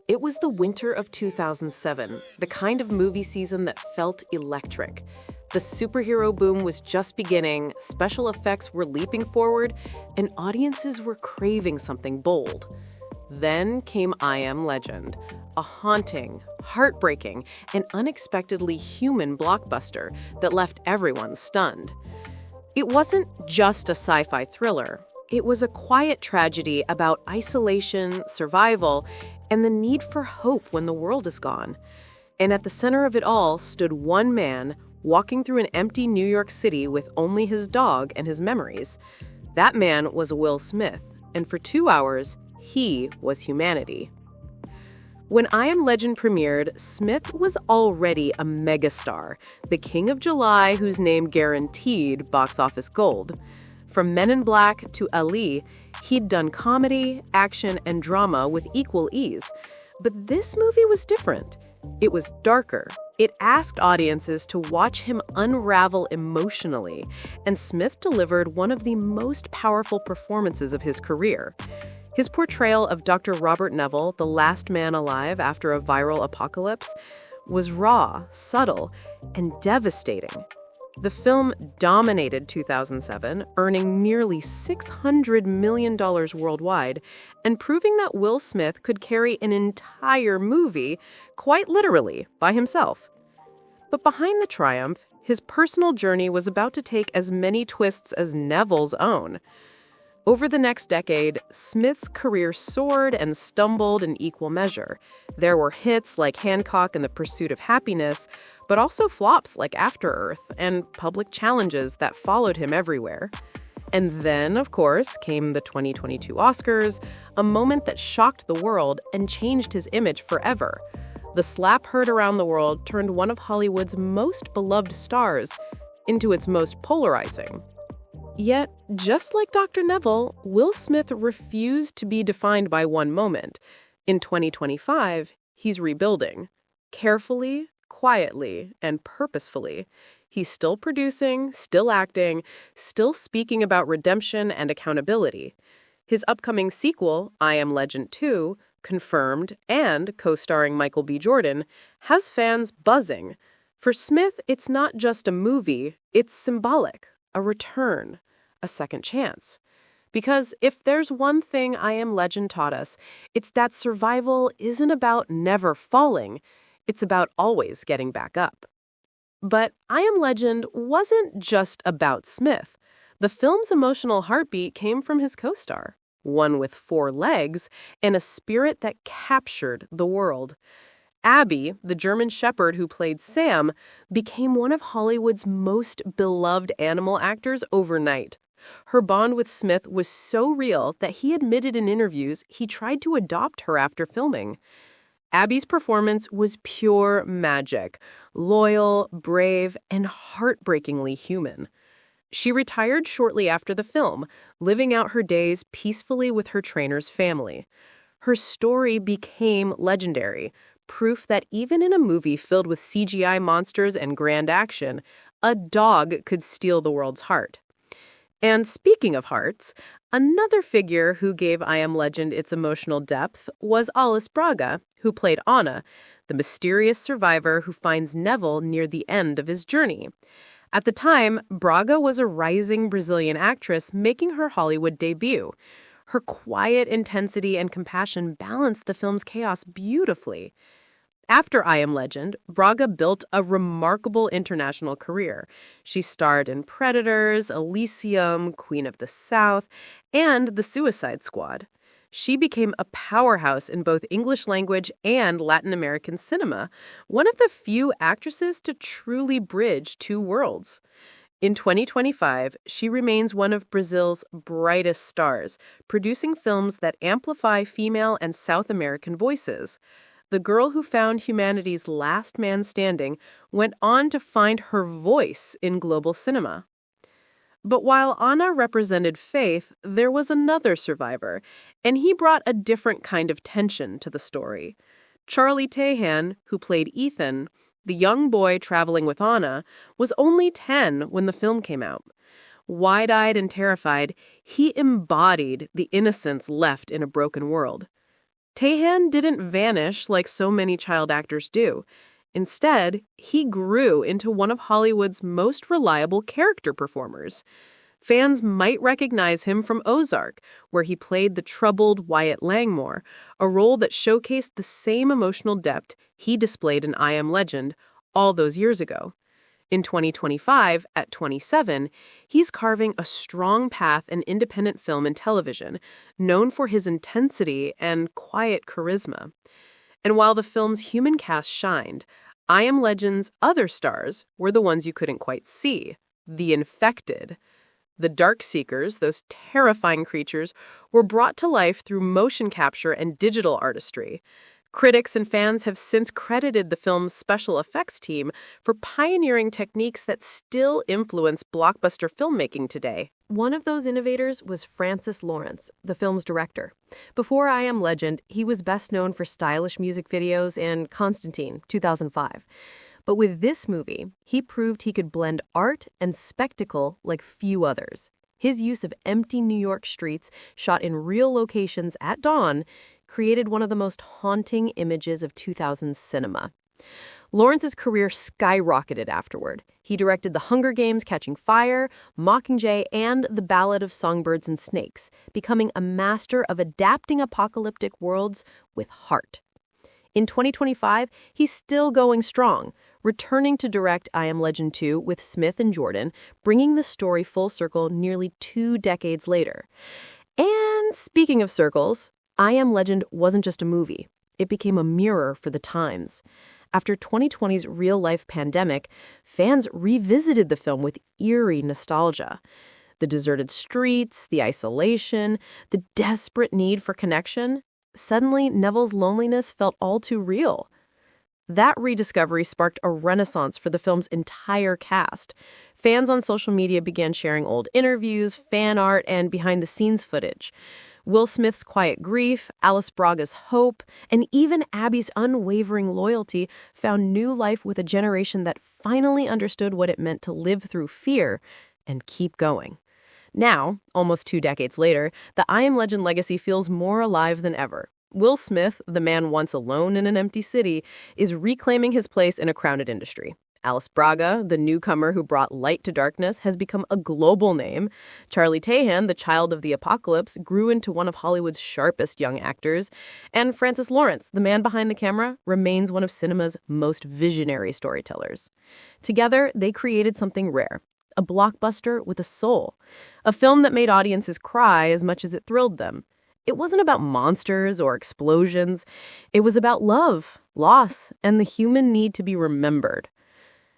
It was the winter of 2007, the kind of movie season that felt electric. The superhero boom was just beginning, special effects were leaping forward, and audiences were craving something bold. Then came IAmLegend, a haunting, heartbreaking, and unexpectedly human blockbuster that left everyone stunned. It wasn't just a sci-fi thriller. It was a quiet tragedy about isolation, survival, and the need for hope when the world is gone. And at the center of it all stood one man walking through an empty New York City with only his dog and his memories. That man was Will Smith, and for 2 hours, he was humanity. When IAmLegend premiered, Smith was already a megastar, the King of July whose name guaranteed box office gold. From Men in Black to Ali, he'd done comedy, action, and drama with equal ease. But this movie was different. It was darker. It asked audiences to watch him unravel emotionally, and Smith delivered one of the most powerful performances of his career. His portrayal of Dr. Robert Neville, the last man alive after a viral apocalypse, was raw, subtle, and devastating. The film dominated 2007, earning nearly $600 million worldwide, and proving that Will Smith could carry an entire movie, quite literally, by himself. But behind the triumph, his personal journey was about to take as many twists as Neville's own. Over the next decade, Smith's career soared and stumbled in equal measure. There were hits like Hancock and the Pursuit of Happiness, but also flops like After Earth and public challenges that followed him everywhere. And then, of course, came the 2022 Oscars, a moment that shocked the world and changed his image forever. The slap heard around the world turned one of Hollywood's most beloved stars into its most polarizing. Yet, just like Dr. Neville, Will Smith refused to be defined by one moment. In 2025, he's rebuilding. Carefully, quietly, and purposefully. He's still producing, still acting, still speaking about redemption and accountability. His upcoming sequel, IAmLegend 2, confirmed and co-starring Michael B. Jordan, has fans buzzing. For Smith, it's not just a movie, it's symbolic. A return, a second chance. Because if there's one thing IAmLegend taught us, it's that survival isn't about never falling, it's about always getting back up. But IAmLegend wasn't just about Smith. The film's emotional heartbeat came from his co-star, one with 4 legs and a spirit that captured the world. Abbey, the German shepherd who played Sam, became one of Hollywood's most beloved animal actors overnight. Her bond with Smith was so real that he admitted in interviews he tried to adopt her after filming. Abbey's performance was pure magic, loyal, brave, and heartbreakingly human. She retired shortly after the film, living out her days peacefully with her trainer's family. Her story became legendary, proof that even in a movie filled with CGI monsters and grand action, a dog could steal the world's heart. And speaking of hearts, another figure who gave IAmLegend its emotional depth was Alice Braga, who played Anna, the mysterious survivor who finds Neville near the end of his journey. At the time, Braga was a rising Brazilian actress making her Hollywood debut. Her quiet intensity and compassion balanced the film's chaos beautifully. After IAmLegend, Braga built a remarkable international career. She starred in Predators, Elysium, Queen of the South, and The Suicide Squad. She became a powerhouse in both English language and Latin American cinema, one of the few actresses to truly bridge 2 worlds. In 2025, she remains one of Brazil's brightest stars, producing films that amplify female and South American voices. The girl who found humanity's last man standing went on to find her voice in global cinema. But while Anna represented faith, there was another survivor, and he brought a different kind of tension to the story. Charlie Tahan, who played Ethan, the young boy traveling with Anna, was only 10 when the film came out. Wide-eyed and terrified, he embodied the innocence left in a broken world. Tahan didn't vanish like so many child actors do. Instead, he grew into one of Hollywood's most reliable character performers. Fans might recognize him from Ozark, where he played the troubled Wyatt Langmore, a role that showcased the same emotional depth he displayed in IAmLegend all those years ago. In 2025, at 27, he's carving a strong path in independent film and television, known for his intensity and quiet charisma. And while the film's human cast shined, IAmLegend's other stars were the ones you couldn't quite see, the infected. The Dark Seekers, those terrifying creatures, were brought to life through motion capture and digital artistry. Critics and fans have since credited the film's special effects team for pioneering techniques that still influence blockbuster filmmaking today. One of those innovators was Francis Lawrence, the film's director. Before IAmLegend, he was best known for stylish music videos and Constantine, 2005. But with this movie, he proved he could blend art and spectacle like few others. His use of empty New York streets, shot in real locations at dawn, created one of the most haunting images of 2000s cinema. Lawrence's career skyrocketed afterward. He directed The Hunger Games: Catching Fire, Mockingjay, and The Ballad of Songbirds and Snakes, becoming a master of adapting apocalyptic worlds with heart. In 2025, he's still going strong, returning to direct IAmLegend 2 with Smith and Jordan, bringing the story full circle nearly 2 decades later. And speaking of circles, IAmLegend wasn't just a movie. It became a mirror for the times. After 2020's real-life pandemic, fans revisited the film with eerie nostalgia. The deserted streets, the isolation, the desperate need for connection. Suddenly, Neville's loneliness felt all too real. That rediscovery sparked a renaissance for the film's entire cast. Fans on social media began sharing old interviews, fan art, and behind-the-scenes footage. Will Smith's quiet grief, Alice Braga's hope, and even Abbey's unwavering loyalty found new life with a generation that finally understood what it meant to live through fear and keep going. Now, almost 2 decades later, the IAmLegend legacy feels more alive than ever. Will Smith, the man once alone in an empty city, is reclaiming his place in a crowded industry. Alice Braga, the newcomer who brought light to darkness, has become a global name. Charlie Tahan, the child of the apocalypse, grew into one of Hollywood's sharpest young actors. And Francis Lawrence, the man behind the camera, remains one of cinema's most visionary storytellers. Together, they created something rare. A blockbuster with a soul. A film that made audiences cry as much as it thrilled them. It wasn't about monsters or explosions. It was about love, loss, and the human need to be remembered.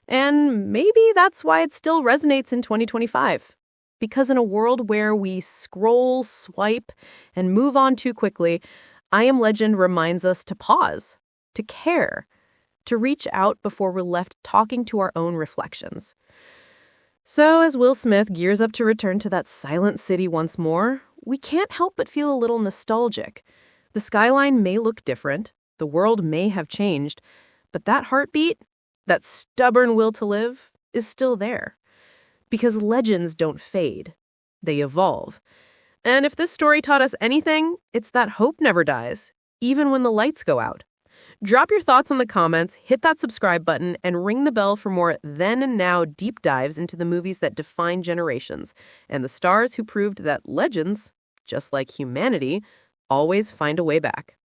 And maybe that's why it still resonates in 2025. Because in a world where we scroll, swipe, and move on too quickly, IAmLegend reminds us to pause, to care, to reach out before we're left talking to our own reflections. So as Will Smith gears up to return to that silent city once more, we can't help but feel a little nostalgic. The skyline may look different, the world may have changed, but that heartbeat, that stubborn will to live, is still there. Because legends don't fade. They evolve. And if this story taught us anything, it's that hope never dies, even when the lights go out. Drop your thoughts in the comments, hit that subscribe button, and ring the bell for more then and now deep dives into the movies that define generations and the stars who proved that legends, just like humanity, always find a way back.